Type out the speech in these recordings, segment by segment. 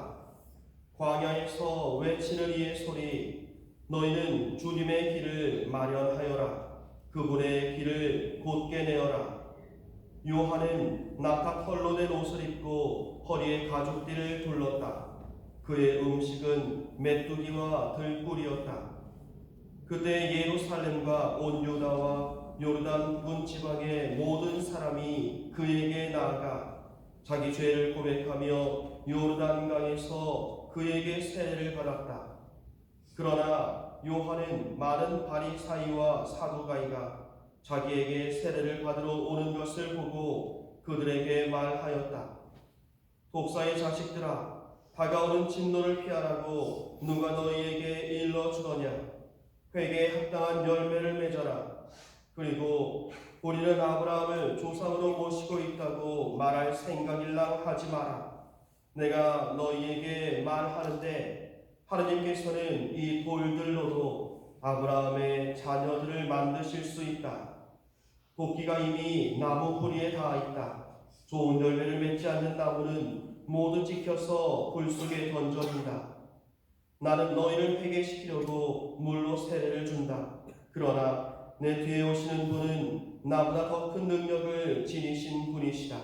들으라. 광야에서 외치는 이의 소리, 너희는 주님의 길을 마련하여라. 그분의 길을 곧게 내어라. 요한은 낙타 털로 된 옷을 입고 허리에 가죽띠를 둘렀다. 그의 음식은 메뚜기와 들꿀이었다. 그때 예루살렘과 온 유다와 요르단 북은 지방의 모든 사람이 그에게 나아가 자기 죄를 고백하며 요르단강에서 그에게 세례를 받았다. 그러나 요한은 많은 바리사이와 사두가이가 자기에게 세례를 받으러 오는 것을 보고 그들에게 말하였다. 독사의 자식들아, 다가오는 진노를 피하라고 누가 너희에게 일러주더냐? 회개에 합당한 열매를 맺어라. 그리고 우리는 아브라함을 조상으로 모시고 있다고 말할 생각일랑 하지 마라. 내가 너희에게 말하는데 하느님께서는 이 돌들로도 아브라함의 자녀들을 만드실 수 있다. 도끼가 이미 나무 뿌리에 닿아 있다. 좋은 열매를 맺지 않는 나무는 모두 찍혀서 불 속에 던져진다. 나는 너희를 회개시키려고 물로 세례를 준다. 그러나 내 뒤에 오시는 분은 나보다 더 큰 능력을 지니신 분이시다.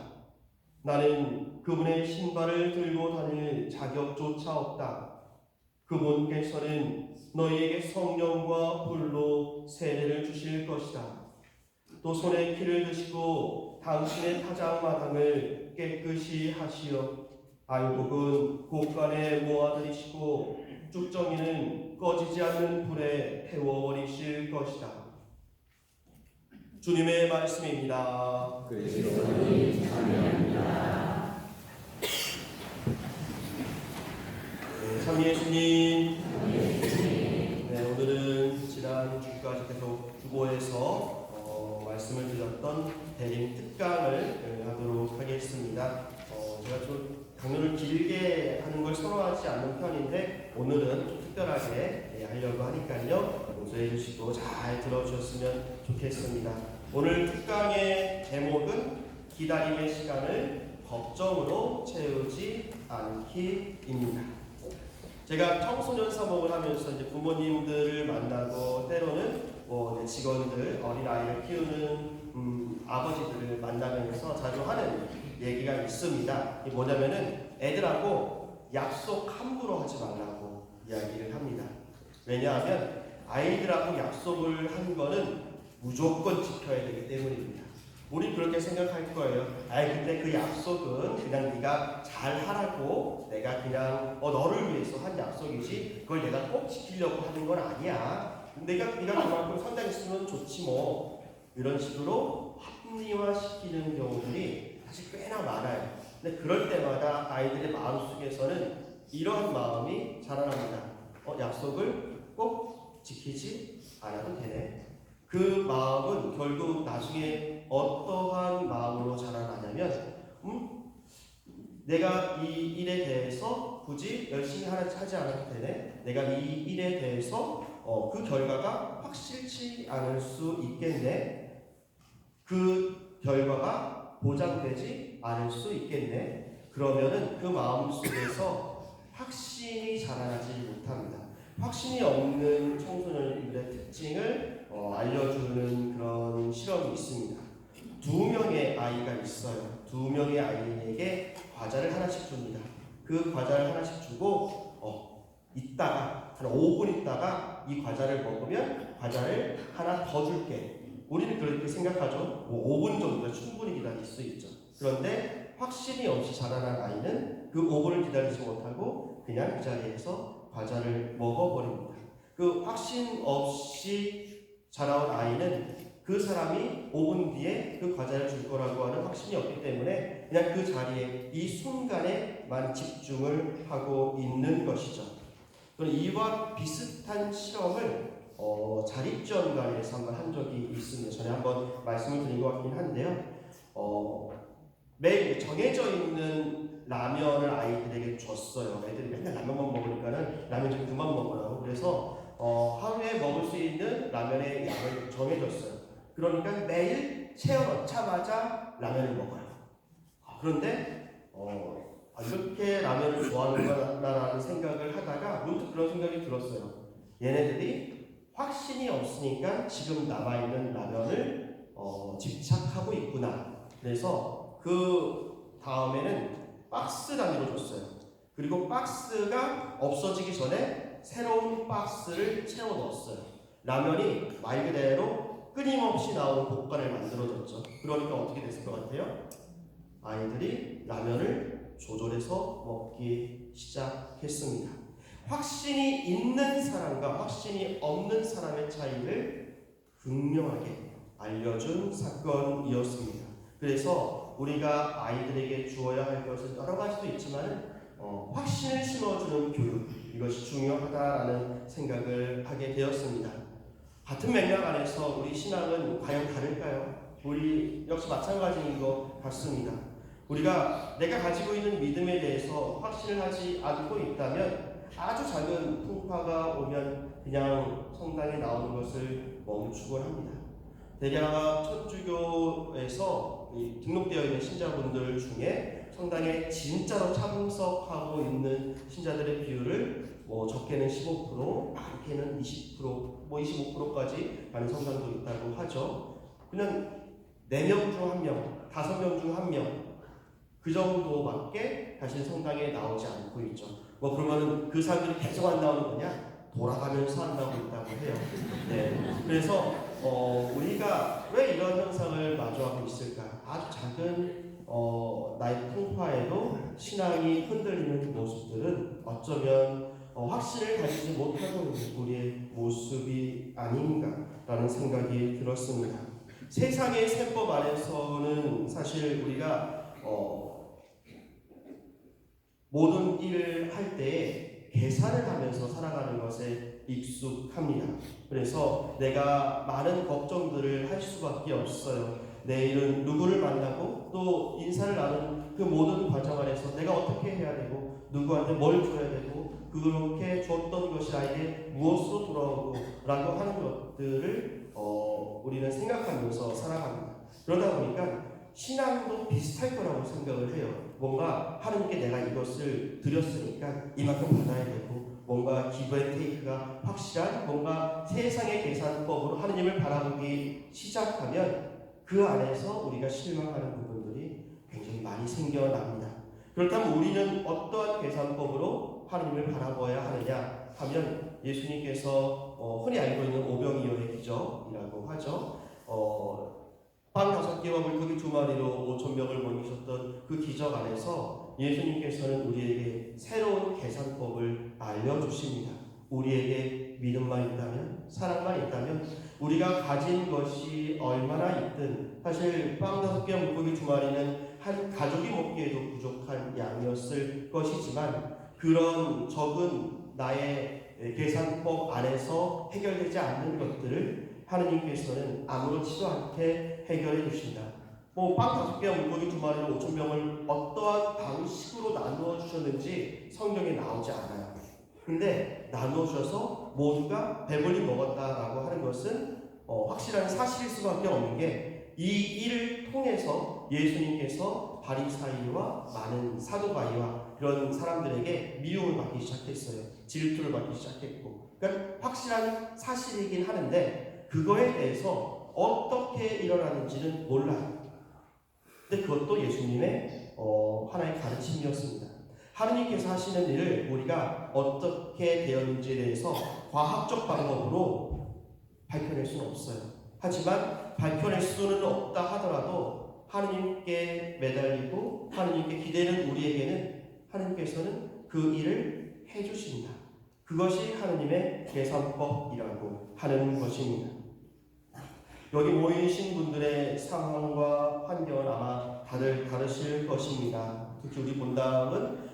나는 그분의 신발을 들고 다닐 자격조차 없다. 그분께서는 너희에게 성령과 불로 세례를 주실 것이다. 또 손에 키를 드시고 당신의 타작마당을 깨끗이 하시어 알곡은 곳간에 모아들이시고 쭉정이는 꺼지지 않는 불에 태워버리실 것이다. 주님의 말씀입니다. 그리스도님 찬양합니다. 참 예수님. 네, 오늘은 지난 주까지 계속 주보에서 말씀을 드렸던 대림 특강을 하도록 하겠습니다. 제가 좀 강연을 길게 하는 걸 선호하지 않는 편인데 오늘은 좀 특별하게 하려고 하니까요. 용서해 주시고 잘 들어주셨으면 좋겠습니다. 오늘 특강의 제목은 기다림의 시간을 걱정으로 채우지 않기입니다. 제가 청소년 사목을 하면서 이제 부모님들을 만나고 때로는 직원들, 어린아이를 키우는 아버지들을 만나면서 자주 하는 얘기가 있습니다. 이게 뭐냐면은 애들하고 약속 함부로 하지 말라고 이야기를 합니다. 왜냐하면 아이들하고 약속을 한 거는 무조건 지켜야 되기 때문입니다. 우리 그렇게 생각할 거예요. 근데 그 약속은 그냥 네가 잘 하라고 내가 그냥 너를 위해서 한 약속이지 그걸 내가 꼭 지키려고 하는 건 아니야. 네가 그만큼 선장했으면 좋지 뭐. 이런 식으로 합리화시키는 경우들이 사실 꽤나 많아요. 근데 그럴 때마다 아이들의 마음속에서는 이런 마음이 자라납니다. 약속을 꼭 지키지 않아도 되네. 그 마음은 결국 나중에 어떠한 마음으로 자라나냐면 내가 이 일에 대해서 굳이 열심히 하지 않아도 되네. 내가 이 일에 대해서 그 결과가 확실치 않을 수 있겠네. 그 결과가 보장되지 않을 수 있겠네. 그러면은 그 마음 속에서 확신이 자라나지 못합니다. 확신이 없는 청소년들의 특징을 알려주는 그런 실험이 있습니다. 2명의 아이가 있어요. 2명의 아이에게 과자를 하나씩 줍니다. 그 과자를 하나씩 주고 이따가 한 5분 있다가 이 과자를 먹으면 과자를 하나 더 줄게. 우리는 그렇게 생각하죠. 5분 정도면 충분히 기다릴 수 있죠. 그런데 확신이 없이 자라난 아이는 그 5분을 기다리지 못하고 그냥 그 자리에서 과자를 먹어버립니다. 그 확신 없이 자라온 아이는 그 사람이 5분 뒤에 그 과자를 줄 거라고 하는 확신이 없기 때문에 그냥 그 자리에 이 순간에만 집중을 하고 있는 것이죠. 이와 비슷한 실험을 자립지원관에서 한번 한 적이 있습니다. 전에 한번 말씀을 드린 것 같긴 한데요. 매일 정해져 있는 라면을 아이들에게 줬어요. 애들이 맨날 라면만 먹으니까는 라면 좀 그만 먹으라고. 그래서 하루에 먹을 수 있는 라면의 양을 정해줬어요. 그러니까 매일 채워 넣자마자 라면을 먹어요. 그런데 이렇게 라면을 좋아하는구나라는 생각을 하다가 문득 그런 생각이 들었어요. 얘네들이 확신이 없으니까 지금 남아있는 라면을 집착하고 있구나. 그래서 그 다음에는 박스 단위로 줬어요. 그리고 박스가 없어지기 전에 새로운 박스를 채워 넣었어요. 라면이 말 그대로 끊임없이 나오는 곡간을 만들어졌죠. 그러니까 어떻게 됐을 것 같아요? 아이들이 라면을 조절해서 먹기 시작했습니다. 확신이 있는 사람과 확신이 없는 사람의 차이를 분명하게 알려준 사건이었습니다. 그래서 우리가 아이들에게 주어야 할 것은 여러 가지도 있지만 확신을 심어주는 교육, 이것이 중요하다라는 생각을 하게 되었습니다. 같은 맥락 안에서 우리 신앙은 과연 다를까요? 우리 역시 마찬가지인 것 같습니다. 우리가 내가 가지고 있는 믿음에 대해서 확신을 하지 않고 있다면 아주 작은 풍파가 오면 그냥 성당에 나오는 것을 멈추곤 합니다. 대략 천주교에서 등록되어 있는 신자분들 중에 성당에 진짜로 참석하고 있는 신자들의 비율을 적게는 15%, 많게는 20%, 25%까지 가는 성당도 있다고 하죠. 그냥 4명 중 1명, 5명 중 1명 그 정도밖에 다시 성당에 나오지 않고 있죠. 그러면은 그 사람들이 계속 안 나오는 거냐? 돌아가면서 안 나오고 있다고 해요. 네. 그래서 우리가 왜 이런 현상을 마주하고 있을까? 아주 작은 나의 풍파에도 신앙이 흔들리는 모습들은 어쩌면 확신을 가지지 못하고 있는 우리의 모습이 아닌가라는 생각이 들었습니다. 세상의 셈법 안에서는 사실 우리가 모든 일을 할 때 계산을 하면서 살아가는 것에 익숙합니다. 그래서 내가 많은 걱정들을 할 수밖에 없어요. 내일은 누구를 만나고 또 인사를 나누는 그 모든 과정 안에서 내가 어떻게 해야 되고 누구한테 뭘 줘야 되고 그렇게 줬던 것이 나에게 무엇으로 돌아오고 라고 하는 것들을 우리는 생각하면서 살아갑니다. 그러다 보니까 신앙도 비슷할 거라고 생각을 해요. 뭔가 하나님께 내가 이것을 드렸으니까 이만큼 받아야 되고 뭔가 기브 앤 테이크가 확실한 뭔가 세상의 계산법으로 하나님을 바라보기 시작하면 그 안에서 우리가 실망하는 부분들이 굉장히 많이 생겨납니다. 그렇다면 우리는 어떠한 계산법으로 하나님을 바라봐야 하느냐 하면 예수님께서 흔히 알고 있는 오병이어의 기적이라고 하죠. 빵 5개와 물고기 2마리로 5,000명을 먹이셨던 그 기적 안에서 예수님께서는 우리에게 새로운 계산법을 알려주십니다. 우리에게 믿음만 있다면, 사랑만 있다면, 우리가 가진 것이 얼마나 있든, 사실 빵 5개와 물고기 2마리는 한 가족이 먹기에도 부족한 양이었을 것이지만, 그런 적은 나의 계산법 안에서 해결되지 않는 것들을 하느님께서는 아무렇지도 않게 해결해 주신다. 빵 5개와 물고기 2마리로 5,000명을 어떠한 방식으로 나누어 주셨는지 성경에 나오지 않아요. 근데 나누어 주셔서 모두가 배불리 먹었다라고 하는 것은 확실한 사실일 수밖에 없는 게 이 일을 통해서 예수님께서 바리사이와 많은 사도바이와 그런 사람들에게 미움을 받기 시작했어요. 질투를 받기 시작했고, 그러니까 확실한 사실이긴 하는데 그거에 대해서 어떻게 일어나는지는 몰라요. 근데 그것도 예수님의 하나의 가르침이었습니다. 하느님께서 하시는 일을 우리가 어떻게 되었는지에 대해서 과학적 방법으로 밝혀낼 수는 없어요. 하지만 밝혀낼 수는 없다 하더라도 하느님께 매달리고 하느님께 기대는 우리에게는 하느님께서는 그 일을 해주신다. 그것이 하느님의 계산법이라고 하는 것입니다. 여기 모이신 분들의 상황과 환경은 아마 다들 다르실 것입니다. 특히 우리 본당은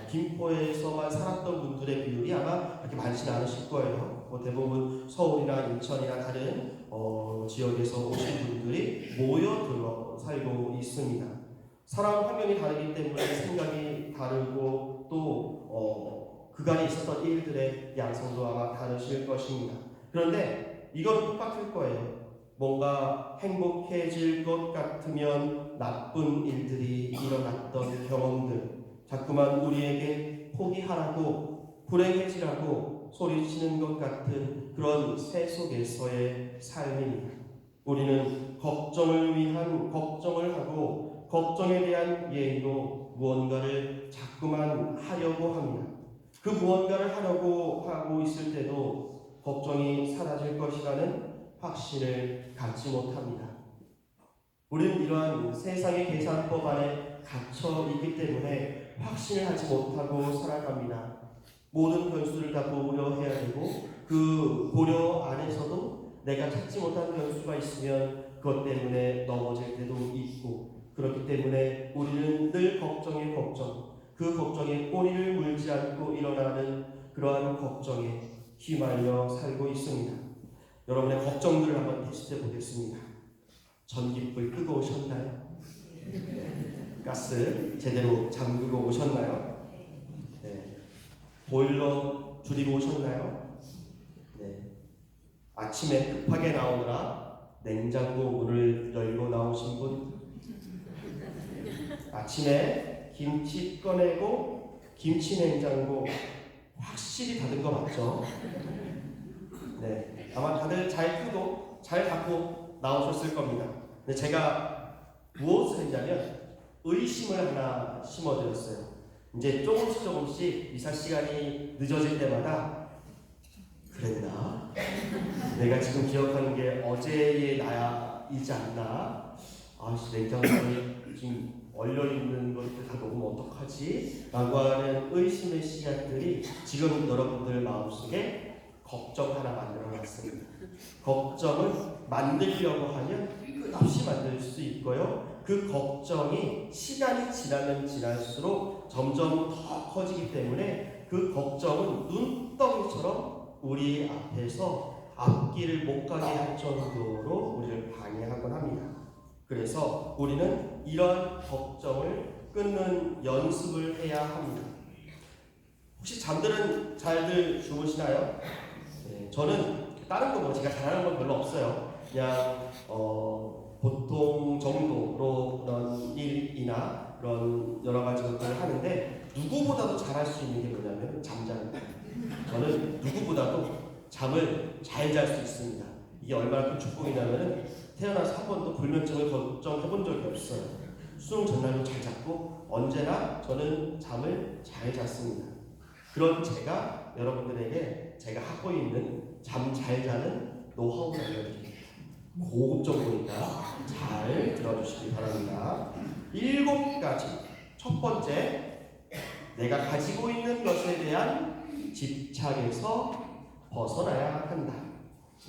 김포에서만 살았던 분들의 비율이 아마 그렇게 많지는 않으실 거예요. 대부분 서울이나 인천이나 다른 지역에서 오신 분들이 모여 살고 있습니다. 사람 환경이 다르기 때문에 생각이 다르고 또 그간에 있었던 일들의 양상도 아마 다르실 것입니다. 그런데 이건 똑같을 거예요. 뭔가 행복해질 것 같으면 나쁜 일들이 일어났던 경험들, 자꾸만 우리에게 포기하라고 불행해지라고 소리치는 것 같은 그런 새 속에서의 삶입니다. 우리는 걱정을 위한 걱정을 하고 걱정에 대한 예의로 무언가를 자꾸만 하려고 합니다. 그 무언가를 하려고 하고 있을 때도 걱정이 사라질 것이라는 확신을 갖지 못합니다. 우리는 이러한 세상의 계산법 안에 갇혀 있기 때문에 확신을 하지 못하고 살아갑니다. 모든 변수를 다 고려해야 되고 그 고려 안에서도 내가 찾지 못한 변수가 있으면 그것 때문에 넘어질 때도 있고, 그렇기 때문에 우리는 늘 걱정에 걱정, 그 걱정에 꼬리를 물지 않고 일어나는 그러한 걱정에 휘말려 살고 있습니다. 여러분의 걱정들을 한번 테스트해 보겠습니다. 전기불 끄고 오셨나요? 가스 제대로 잠그고 오셨나요? 네. 보일러 줄이고 오셨나요? 네. 아침에 급하게 나오느라 냉장고 문을 열고 나오신 분? 아침에 김치 꺼내고 김치 냉장고 확실히 닫은 거 맞죠? 네. 아마 다들 잘 끄고 잘 닫고 나오셨을 겁니다. 근데 제가 무엇을 했냐면 의심을 하나 심어드렸어요. 이제 조금씩 이사 시간이 늦어질 때마다 그랬나? 내가 지금 기억하는 게 어제의 나이지 않나? 냉장고에 지금 얼려있는 것들 다 녹으면 어떡하지? 라고 하는 의심의 씨앗들이 지금 여러분들 마음속에 걱정 하나 만들어놨습니다. 걱정을 만들려고 하면 끝없이 만들 수 있고요. 그 걱정이 시간이 지나면 지날수록 점점 더 커지기 때문에 그 걱정은 눈덩이처럼 우리 앞에서 앞길을 못 가게 할 정도로 우리를 방해하곤 합니다. 그래서 우리는 이런 걱정을 끊는 연습을 해야 합니다. 혹시 잠들은 잘들 주무시나요? 네, 저는 다른 거 제가 잘하는 건 별로 없어요. 그냥 보통 정도로 그런 일이나 그런 여러 가지 것들을 하는데, 누구보다도 잘할 수 있는 게 뭐냐면 잠자는 거예요. 저는 누구보다도 잠을 잘 잘 수 있습니다. 이게 얼마나 큰 축복이냐면 태어나서 한 번도 불면증을 걱정해 본 적이 없어요. 수능 전날도 잘 잤고 언제나 저는 잠을 잘 잤습니다. 그런 제가 여러분들에게 제가 갖고 있는 잠 잘 자는 노하우를 알려드립니다. 고급 정보니까 잘 들어주시기 바랍니다. 7가지. 첫 번째, 내가 가지고 있는 것에 대한 집착에서 벗어나야 한다.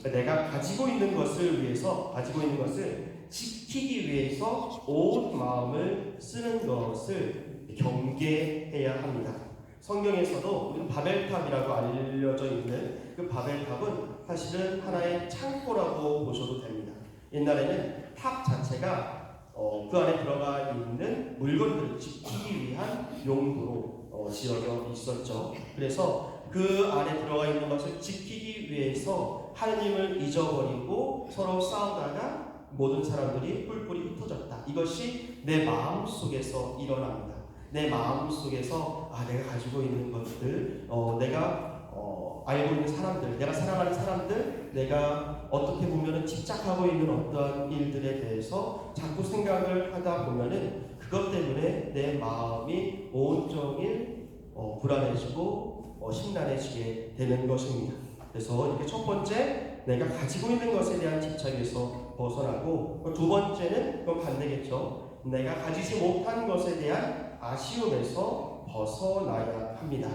내가 가지고 있는 것을 위해서, 가지고 있는 것을 지키기 위해서 온 마음을 쓰는 것을 경계해야 합니다. 성경에서도 우리는 바벨탑이라고 알려져 있는 그 바벨탑은 사실은 하나의 창고라고 보셔도 됩니다. 옛날에는 탑 자체가 그 안에 들어가 있는 물건들을 지키기 위한 용도로 지어져 있었죠. 그래서 그 안에 들어가 있는 것을 지키기 위해서 하느님을 잊어버리고 서로 싸우다가 모든 사람들이 뿔뿔이 흩어졌다. 이것이 내 마음 속에서 일어납니다. 내 마음 속에서 내가 가지고 있는 것들, 내가 알고 있는 사람들, 내가 사랑하는 사람들, 내가 어떻게 보면은 집착하고 있는 어떠한 일들에 대해서 자꾸 생각을 하다 보면은 그것 때문에 내 마음이 온종일 불안해지고 심란해지게 되는 것입니다. 그래서 이렇게 첫 번째, 내가 가지고 있는 것에 대한 집착에서 벗어나고, 두 번째는 그건 반대겠죠. 내가 가지지 못한 것에 대한 아쉬움에서 벗어나야 합니다.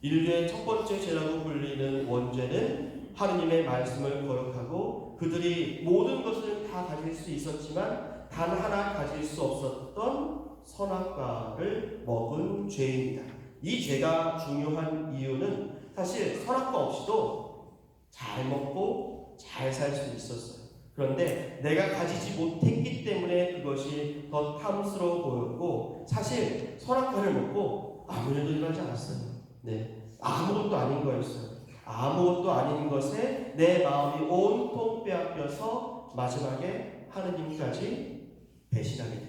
인류의 첫 번째 죄라고 불리는 원죄는 하느님의 말씀을 거역하고 그들이 모든 것을 다 가질 수 있었지만 단 하나 가질 수 없었던 선악과를 먹은 죄입니다. 이 죄가 중요한 이유는 사실 선악과 없이도 잘 먹고 잘 살 수 있었어요. 그런데 내가 가지지 못했기 때문에 그것이 더 탐스러워 보였고, 사실 선악과를 먹고 아무 일도 일어나지 않았어요. 네, 아무것도 아닌 거였어요. 아무것도 아닌 것에 내 마음이 온통 빼앗겨서 마지막에 하느님까지 배신하게 돼.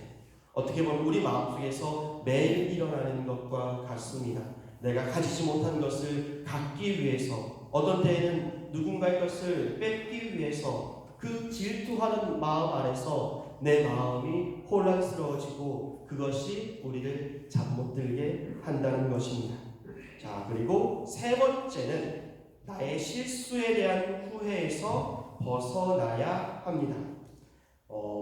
어떻게 보면 우리 마음속에서 매일 일어나는 것과 같습니다. 내가 가지지 못한 것을 갖기 위해서, 어떤 때에는 누군가의 것을 뺏기 위해서 그 질투하는 마음 안에서 내 마음이 혼란스러워지고 그것이 우리를 잠 못 들게 한다는 것입니다. 자, 그리고 세 번째는 나의 실수에 대한 후회에서 벗어나야 합니다.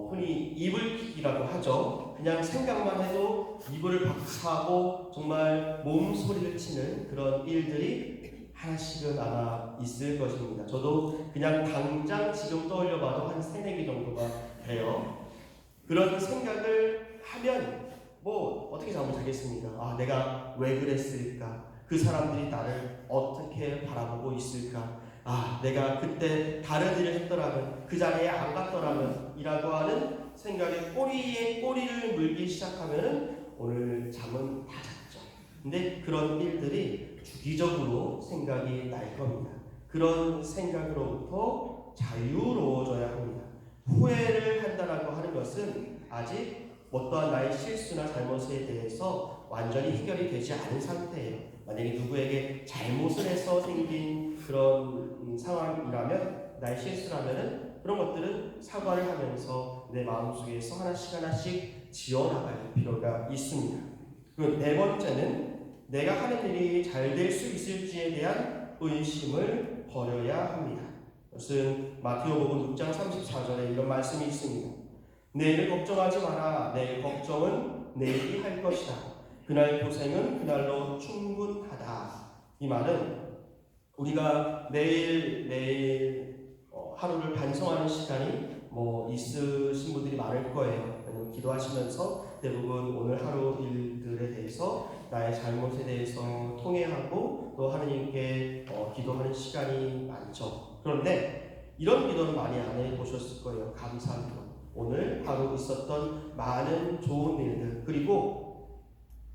흔히 이불킥이라고 하죠. 그냥 생각만 해도 이불을 박차고 정말 몸소리를 치는 그런 일들이 하나씩은 아마 있을 것입니다. 저도 그냥 당장 지금 떠올려봐도 한 3-4개 정도가 돼요. 그런 생각을 하면 뭐 어떻게 잠을 자겠습니까? 아, 내가 왜 그랬을까? 그 사람들이 나를 어떻게 바라보고 있을까? 아, 내가 그때 다른 일을 했더라면, 그 자리에 안 갔더라면 이라고 하는 생각에 꼬리에 꼬리를 물기 시작하면 오늘 잠은 다 잤죠. 근데 그런 일들이 주기적으로 생각이 날 겁니다. 그런 생각으로부터 자유로워져야 합니다. 후회를 한다라고 하는 것은 아직 어떠한 나의 실수나 잘못에 대해서 완전히 해결이 되지 않은 상태예요. 만약에 누구에게 잘못을 해서 생긴 그런 상황이라면, 나의 실수라면은 그런 것들은 사과를 하면서 내 마음속에서 하나씩 지어나갈 필요가 있습니다. 그리고 네 번째는 내가 하는 일이 잘 될 수 있을지에 대한 의심을 버려야 합니다. 이것은 마태복음 6장 34절에 이런 말씀이 있습니다. 내일을 걱정하지 마라. 내일 걱정은 내일이 할 것이다. 그날 고생은 그날로 충분하다. 이 말은 우리가 내일 하루를 반성하는 시간이 있으신 분들이 많을 거예요. 기도하시면서 대부분 오늘 하루 일들에 대해서, 나의 잘못에 대해서 통회하고 또 하느님께 기도하는 시간이 많죠. 그런데 이런 기도는 많이 안 해보셨을 거예요. 감사한 기도. 오늘 하루 있었던 많은 좋은 일들, 그리고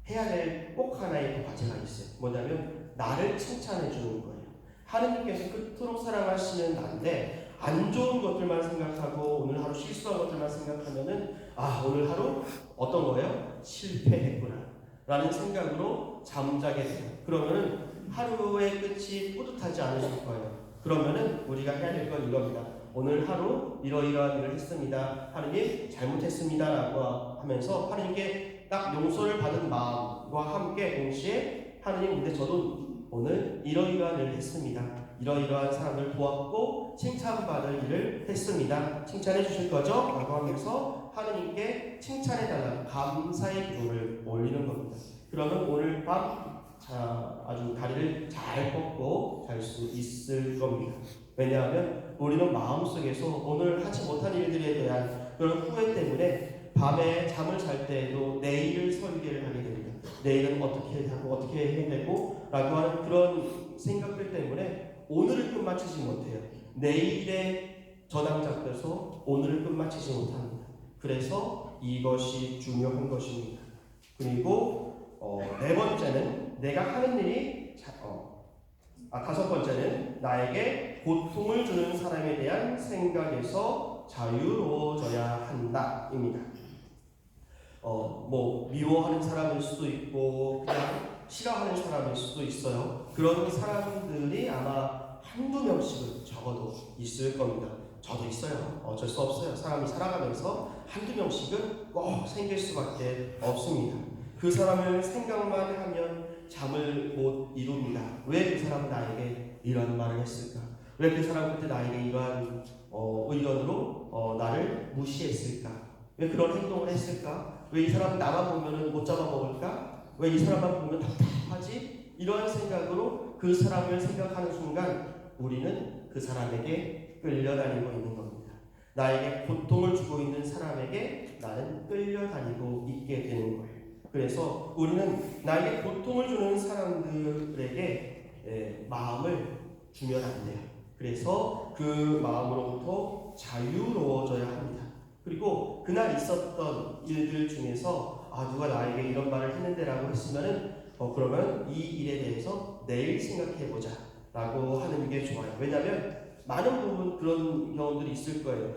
해야 될 꼭 하나의 과제가 있어요. 뭐냐면 나를 칭찬해 주는 거예요. 하느님께서 그토록 사랑하시는 나인데 안 좋은 것들만 생각하고 오늘 하루 실수한 것들만 생각하면은 오늘 하루 어떤 거예요? 실패했구나 라는 생각으로 잠자게 돼요. 그러면은 하루의 끝이 뿌듯하지 않으실 거예요. 그러면은 우리가 해야 될 건 이겁니다. 오늘 하루 이러이러한 일을 했습니다. 하느님 잘못했습니다 라고 하면서 하느님께 딱 용서를 받은 마음과 함께 동시에 하느님, 근데 저도 오늘 이러이러한 일을 했습니다. 이러이러한 사람을 도왔고 칭찬받을 일을 했습니다. 칭찬해 주실 거죠? 라고 하면서 하느님께 칭찬해 달라는 감사의 기도를 올리는 겁니다. 그러면 오늘 밤 아주 다리를 잘 뻗고 잘 수 있을 겁니다. 왜냐하면 우리는 마음속에서 오늘 하지 못한 일들에 대한 그런 후회 때문에 밤에 잠을 잘 때에도 내일을 설계를 하게 됩니다. 내일은 어떻게 하고 어떻게 해야 되고 라고 하는 그런 생각들 때문에 오늘을 끝마치지 못해요. 내일에 저당 잡혀서 오늘을 끝마치지 못합니다. 그래서 이것이 중요한 것입니다. 그리고 네 번째는 내가 하는 일이 다섯 번째는 나에게 고통을 주는 사람에 대한 생각에서 자유로워져야 한다입니다. 미워하는 사람일 수도 있고 그냥 싫어하는 사람일 수도 있어요. 그런 사람들이 아마 한두 명씩은 적어도 있을 겁니다. 저도 있어요. 어쩔 수 없어요. 사람이 살아가면서 한두 명씩은 꼭 생길 수밖에 없습니다. 그 사람을 생각만 하면 잠을 못 이룹니다. 왜 그 사람은 나에게 이런 말을 했을까? 왜 그 사람 그때 나에게 이러한 의견으로 나를 무시했을까? 왜 그런 행동을 했을까? 왜 이 사람 나만 보면 못 잡아먹을까? 왜 이 사람만 보면 답답하지? 이러한 생각으로 그 사람을 생각하는 순간 우리는 그 사람에게 끌려다니고 있는 겁니다. 나에게 고통을 주고 있는 사람에게 나는 끌려다니고 있게 되는 거예요. 그래서 우리는 나에게 고통을 주는 사람들에게 마음을 주면 안 돼요. 그래서 그 마음으로부터 자유로워져야 합니다. 그리고 그날 있었던 일들 중에서 누가 나에게 이런 말을 했는데 라고 했으면은 그러면 이 일에 대해서 내일 생각해보자 라고 하는 게 좋아요. 왜냐하면 많은 부분 그런 경우들이 있을 거예요.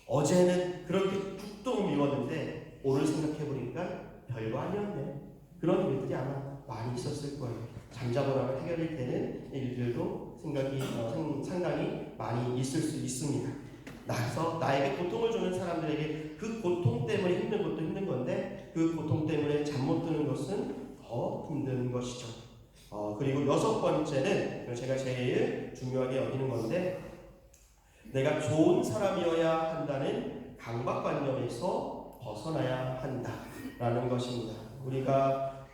어제는 그렇게 죽도록 미웠는데 오늘 생각해보니까 별거 아니었네. 그런 일들이 아마 많이 있었을 거예요. 잠자고 나면 해결이 되는 일들도 상당히 많이 있을 수 있습니다. 그래서 나에게 고통을 주는 사람들에게 그 고통 때문에 힘든 것도 힘든 건데 그 고통 때문에 잠 못 드는 것은 더 힘든 것이죠. 그리고 6번째는 제가 제일 중요하게 여기는 건데 내가 좋은 사람이어야 한다는 강박관념에서 벗어나야 한다라는 것입니다. 우리가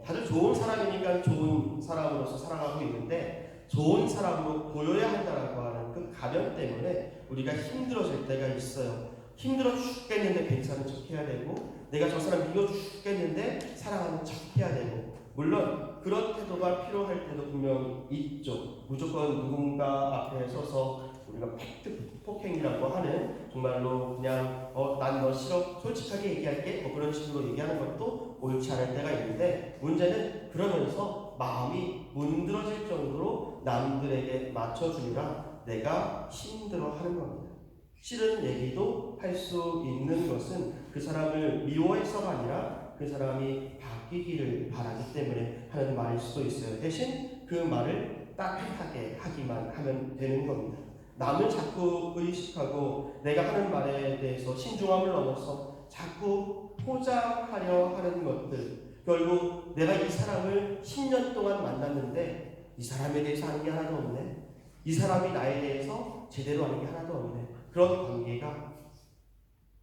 다들 좋은 사람이니까 좋은 사람으로서 살아가고 있는데 좋은 사람으로 보여야 한다라고 하는 그 가면 때문에 우리가 힘들어질 때가 있어요. 힘들어 죽겠는데 괜찮은 척 해야 되고 내가 저 사람 믿어 죽겠는데 사랑하는 척 해야 되고 물론 그런 태도가 필요할 때도 분명히 있죠. 무조건 누군가 앞에 서서 우리가 팩트 폭행이라고 하는 정말로 그냥 난 너 싫어 솔직하게 얘기할게 그런 식으로 얘기하는 것도 옳지 않을 때가 있는데 문제는 그러면서 마음이 문드러질 정도로 남들에게 맞춰주느라 내가 힘들어하는 겁니다. 싫은 얘기도 할 수 있는 것은 그 사람을 미워해서가 아니라 그 사람이 바뀌기를 바라기 때문에 하는 말일 수도 있어요. 대신 그 말을 따뜻하게 하기만 하면 되는 겁니다. 남을 자꾸 의식하고 내가 하는 말에 대해서 신중함을 넘어서 자꾸 포장하려 하는 것들 결국 내가 이 사람을 10년 동안 만났는데 이 사람에 대해서 아는 게 하나도 없네. 이 사람이 나에 대해서 제대로 아는 게 하나도 없네. 그런 관계가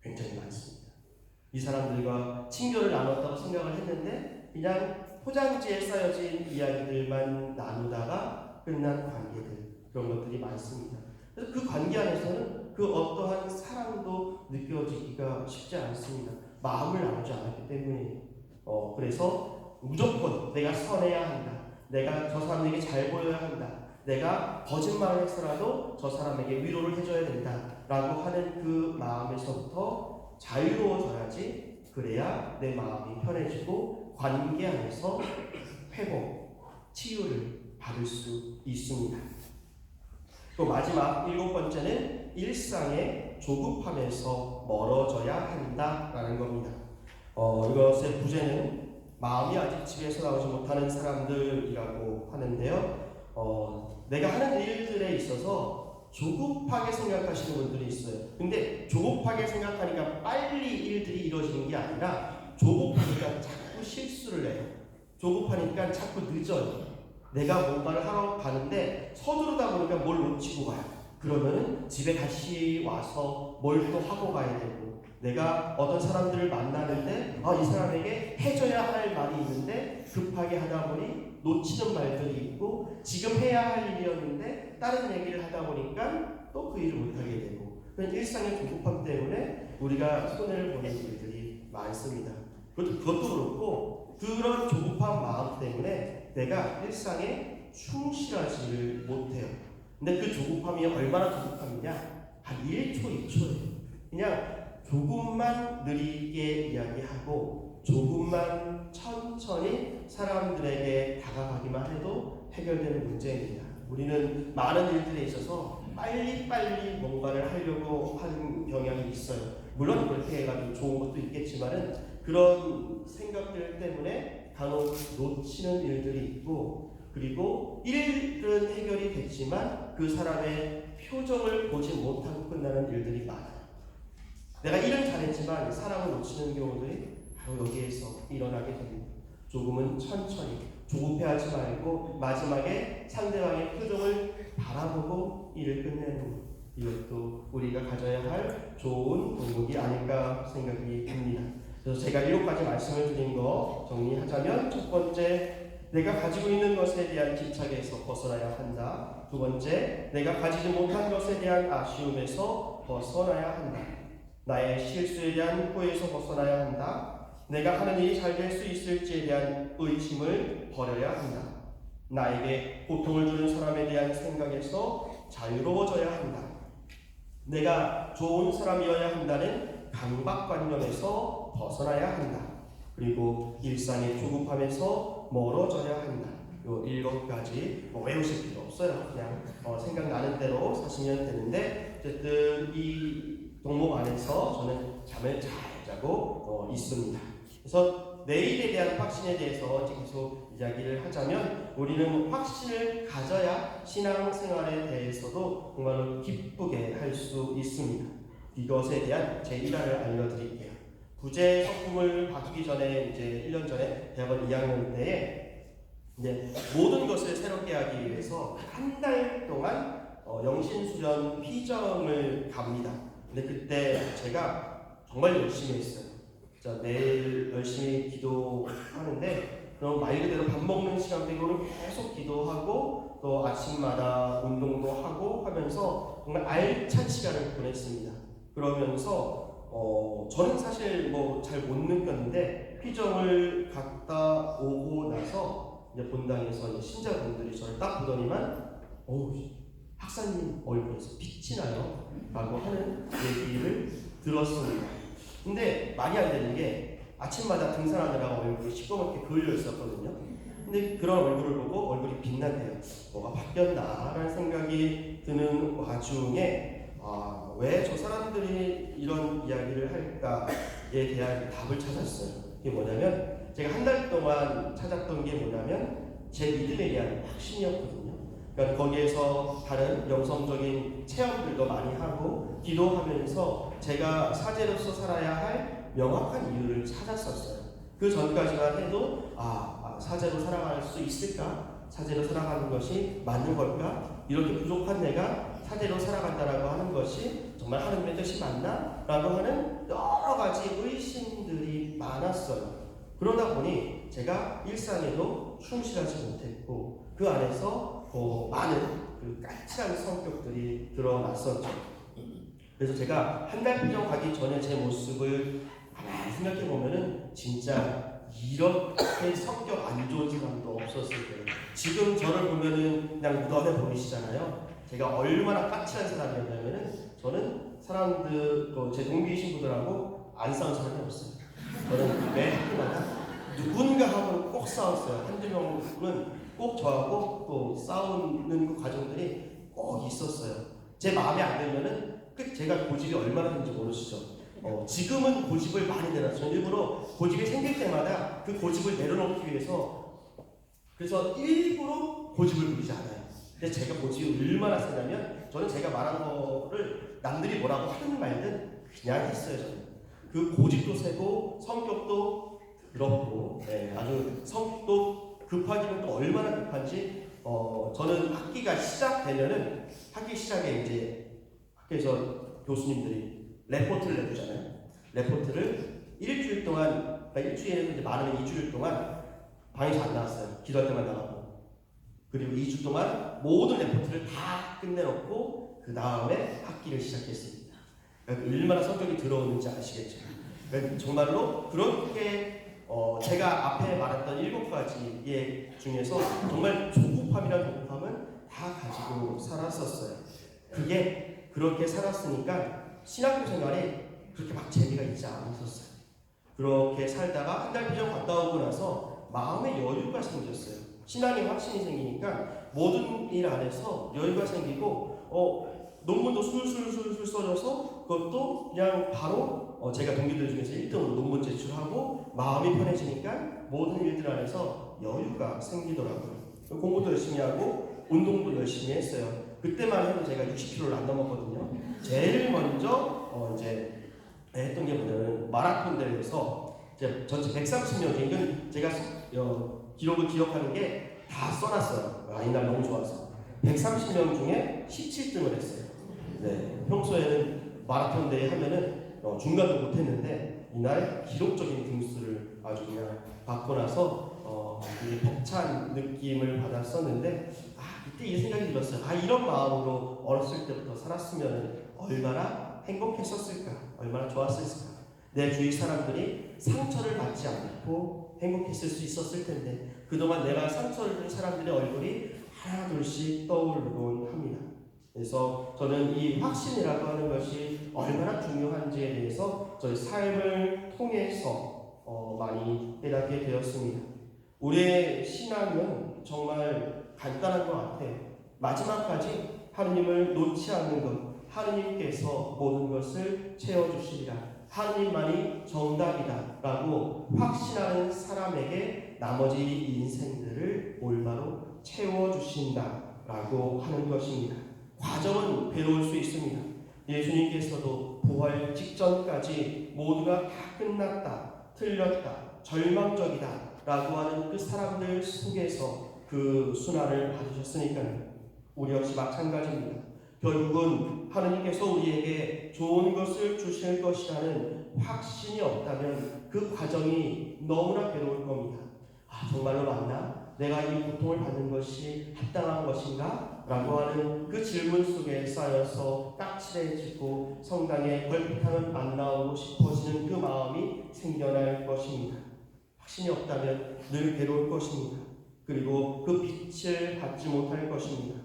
굉장히 많습니다. 이 사람들과 친교를 나눴다고 생각을 했는데 그냥 포장지에 쌓여진 이야기들만 나누다가 끝난 관계들 그런 것들이 많습니다. 그래서 그 관계 안에서는 그 어떠한 사랑도 느껴지기가 쉽지 않습니다. 마음을 나누지 않았기 때문에 그래서 무조건 내가 선해야 한다. 내가 저 사람에게 잘 보여야 한다. 내가 거짓말을 했더라도 저 사람에게 위로를 해줘야 된다라고 하는 그 마음에서부터 자유로워져야지 그래야 내 마음이 편해지고 관계 안에서 회복, 치유를 받을 수 있습니다. 또 마지막 7번째는 일상의 조급함에서 멀어져야 한다라는 겁니다. 이것의 부제는 마음이 아직 집에서 나오지 못하는 사람들이라고 하는데요. 내가 하는 일들에 있어서 조급하게 생각하시는 분들이 있어요. 근데 조급하게 생각하니까 빨리 일들이 이루어지는 게 아니라 조급하니까 자꾸 실수를 해요. 조급하니까 자꾸 늦어요. 내가 뭔가를 하러 가는데 서두르다 보니까 뭘 놓치고 가요. 그러면은 집에 다시 와서 뭘 또 하고 가야 되고 내가 어떤 사람들을 만나는데 이 사람에게 해줘야 할 말이 있는데 급하게 하다 보니 놓치는 말들이 있고 지금 해야 할 일이었는데 다른 얘기를 하다 보니까 또 그 일을 못하게 되고 그런 일상의 조급함 때문에 우리가 손해를 보는 일들이 많습니다. 그것도 그렇고 그런 조급한 마음 때문에 내가 일상에 충실하지를 못해요. 근데 그 조급함이 얼마나 조급함이냐? 한 1초, 2초예요. 그냥 조금만 느리게 이야기하고 조금만 천천히 사람들에게 다가가기만 해도 해결되는 문제입니다. 우리는 많은 일들에 있어서 빨리빨리 뭔가를 하려고 하는 경향이 있어요. 물론 그렇게 해가지고 좋은 것도 있겠지만은 그런 생각들 때문에 간혹 놓치는 일들이 있고 그리고 일은 해결이 됐지만 그 사람의 표정을 보지 못하고 끝나는 일들이 많아요. 내가 일은 잘했지만 사람을 놓치는 경우들이 바로 여기에서 일어나게 됩니다. 조금은 천천히 조급해하지 말고 마지막에 상대방의 표정을 바라보고 일을 끝내는 이것도 우리가 가져야 할 좋은 동력이 아닐까 생각이 듭니다. 그래서 제가 7가지 말씀을 드린 거 정리하자면 첫 번째, 내가 가지고 있는 것에 대한 집착에서 벗어나야 한다. 두 번째, 내가 가지지 못한 것에 대한 아쉬움에서 벗어나야 한다. 나의 실수에 대한 후회에서 벗어나야 한다. 내가 하는 일이 잘 될 수 있을지에 대한 의심을 버려야 한다. 나에게 고통을 주는 사람에 대한 생각에서 자유로워져야 한다. 내가 좋은 사람이어야 한다는 강박관념에서 벗어나야 한다. 그리고 일상의 조급함에서 멀어져야 한다. 요 7가지 외우실 필요 없어요. 그냥 생각나는 대로 사시면 되는데 어쨌든 이 동목 안에서 저는 잠을 잘 자고 가지고 있습니다. 그래서 내일에 대한 확신에 대해서 계속 이야기를 하자면 우리는 확신을 가져야 신앙생활에 대해서도 정말로 기쁘게 할 수 있습니다. 이것에 대한 제 일화를 알려드릴게요. 부재 성품을 바꾸기 전에 이제 1년 전에 대학원 2학년 때에 이제 모든 것을 새롭게 하기 위해서 한 달 동안 영신수련 피정을 갑니다. 근데 그때 제가 정말 열심히 했어요. 진짜 매일 열심히 기도하는데 그럼 말 그대로 밥 먹는 시간 빼고는 계속 기도하고 또 아침마다 운동도 하고 하면서 정말 알찬 시간을 보냈습니다. 그러면서 저는 사실 뭐 잘 못 느꼈는데 피정을 갔다 오고 나서 이제 본당에서 이제 신자분들이 저를 딱 보더니만 박사님 얼굴에서 빛이 나요 라고 하는 얘기를 들었습니다. 근데 말이 안 되는 게 아침마다 등산하느라 얼굴이 시꺼멓게 그을려 있었거든요. 근데 그런 얼굴을 보고 얼굴이 빛난대요. 뭐가 바뀌었나라는 생각이 드는 와중에 왜 저 사람들이 이런 이야기를 할까에 대한 답을 찾았어요. 그게 뭐냐면 제가 한 달 동안 찾았던 게 뭐냐면 제 믿음에 대한 확신이었거든요. 그러니까 거기에서 다른 영성적인 체험들도 많이 하고 기도하면서 제가 사제로서 살아야 할 명확한 이유를 찾았었어요. 그 전까지만 해도 사제로 살아갈 수 있을까? 사제로 살아가는 것이 맞는 걸까? 이렇게 부족한 내가 사제로 살아간다라고 하는 것이 정말 하나님의 뜻이 맞나? 라고 하는 여러 가지 의심들이 많았어요. 그러다 보니 제가 일상에도 충실하지 못했고 그 안에서 많은 그 까칠한 성격들이 드러났었죠. 그래서 제가 한 달 피정 가기 전에 제 모습을 가만히 생각해 보면은 진짜 이렇게 성격 안 좋은 사람도 없었을 거예요. 지금 저를 보면은 그냥 무던해 보이시잖아요. 제가 얼마나 까칠한 사람이었냐면은 저는 사람들 제 동기이신 분들하고 안 싸운 사람이 없어요. 저는 매 학기마다 누군가 하고 꼭 싸웠어요. 한두 명은 꼭 저하고 또 싸우는 그 과정들이 꼭 있었어요. 제 마음에 안 들면은 제가 고집이 얼마나 되는지 모르시죠? 지금은 고집을 많이 내놨어요. 일부러 고집이 생길 때마다 그 고집을 내려놓기 위해서 그래서 일부러 고집을 부리지 않아요. 근데 제가 고집이 얼마나 세냐면 저는 제가 말한 거를 남들이 뭐라고 하든 말든 그냥 했어요. 저는 그 고집도 세고 성격도 더럽고 아주 성격도 급하기는 또 얼마나 급한지 저는 학기가 시작되면은 학기 시작에 이제 학교에서 교수님들이 레포트를 내주잖아요. 레포트를 일주일 동안, 그러니까 일주일에서 이제 많으면 2주일 동안 방에서 안 나왔어요. 기도할 때만 나가고. 그리고 2주 동안 모든 레포트를 다 끝내놓고 그 다음에 학기를 시작했습니다. 그러니까 얼마나 성격이 들어오는지 아시겠죠? 그러니까 정말로 그렇게 제가 앞에 말했던 7가지의 중에서 정말 조급함이란 조급함은 다 가지고 살았었어요. 그게 그렇게 살았으니까 신학교 생활이 그렇게 막 재미가 있지 않았었어요. 그렇게 살다가 한 달 피정 갔다 오고 나서 마음의 여유가 생겼어요. 신앙의 확신이 생기니까 모든 일 안에서 여유가 생기고 논문도 술술술술 써져서 그것도 그냥 바로 제가 동기들 중에서 1등으로 논문 제출하고 마음이 편해지니까 모든 일들 안에서 여유가 생기더라고요. 공부도 열심히 하고 운동도 열심히 했어요. 그때만 해도 제가 60kg를 안 넘었거든요. 제일 먼저 이제 했던 게 뭐냐면 마라톤 대회에서 전체 130명 중에 이건 제가 기록을 기억하는 게 다 써놨어요. 이날 너무 좋아서 130명 중에 17등을 했어요. 네, 평소에는 마라톤 대회 하면은 중간도 못했는데 이날 기록적인 등수를 아주 그냥 받고 나서 되게 벅찬 느낌을 받았었는데 이때 이 생각이 들었어요. 이런 마음으로 어렸을 때부터 살았으면 얼마나 행복했었을까, 얼마나 좋았을까. 내 주위 사람들이 상처를 받지 않고 행복했을 수 있었을 텐데 그동안 내가 상처를 준 사람들의 얼굴이 하나 둘씩 떠오르곤 합니다. 그래서 저는 이 확신이라고 하는 것이 얼마나 중요한지에 대해서 저희 삶을 통해서 많이 깨닫게 되었습니다. 우리의 신앙은 정말 간단한 것 같아요. 마지막까지 하느님을 놓지 않는 것, 하느님께서 모든 것을 채워주시리라. 하느님만이 정답이다 라고 확신하는 사람에게 나머지 인생들을 올바로 채워주신다 라고 하는 것입니다. 과정은 괴로울 수 있습니다. 예수님께서도 부활 직전까지 모두가 다 끝났다, 틀렸다, 절망적이다 라고 하는 그 사람들 속에서 그 순환을 받으셨으니까요. 우리 역시 마찬가지입니다. 결국은 하느님께서 우리에게 좋은 것을 주실 것이라는 확신이 없다면 그 과정이 너무나 괴로울 겁니다. 정말로 맞나? 내가 이 고통을 받는 것이 합당한 것인가? 라고 하는 그 질문 속에 쌓여서 까칠해지고 성당에 걸핏하면 안 나오고 싶어지는 그 마음이 생겨날 것입니다. 확신이 없다면 늘 괴로울 것입니다. 그리고 그 빛을 받지 못할 것입니다.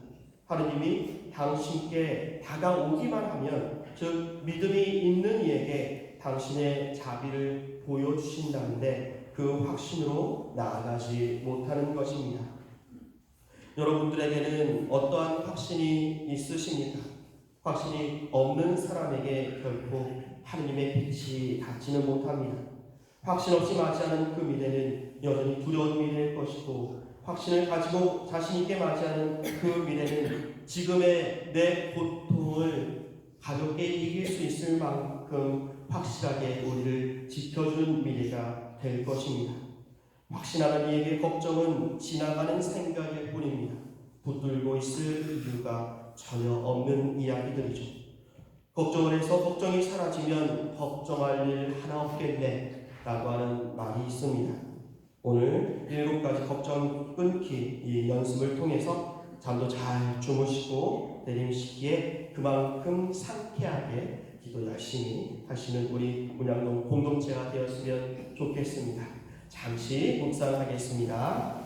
하느님이 당신께 다가오기만 하면, 즉 믿음이 있는 이에게 당신의 자비를 보여주신다는데 그 확신으로 나아가지 못하는 것입니다. 여러분들에게는 어떠한 확신이 있으십니까? 확신이 없는 사람에게 결코 하느님의 빛이 닿지는 못합니다. 확신 없이 맞이하는 그 미래는 여전히 두려운 미래일 것이고, 확신을 가지고 자신있게 맞이하는 그 미래는 지금의 내 고통을 가볍게 이길 수 있을 만큼 확실하게 우리를 지켜주는 미래가 될 것입니다. 확신하는 이에게 걱정은 지나가는 생각일 뿐입니다. 붙들고 있을 이유가 전혀 없는 이야기들이죠. 걱정을 해서 걱정이 사라지면 걱정할 일 하나 없겠네 라고 하는 말이 있습니다. 오늘 7가지 걱정 끊기 이 연습을 통해서 잠도 잘 주무시고 내림시기에 그만큼 상쾌하게 기도 열심히 하시는 우리 문양동 공동체가 되었으면 좋겠습니다. 잠시 묵상하겠습니다.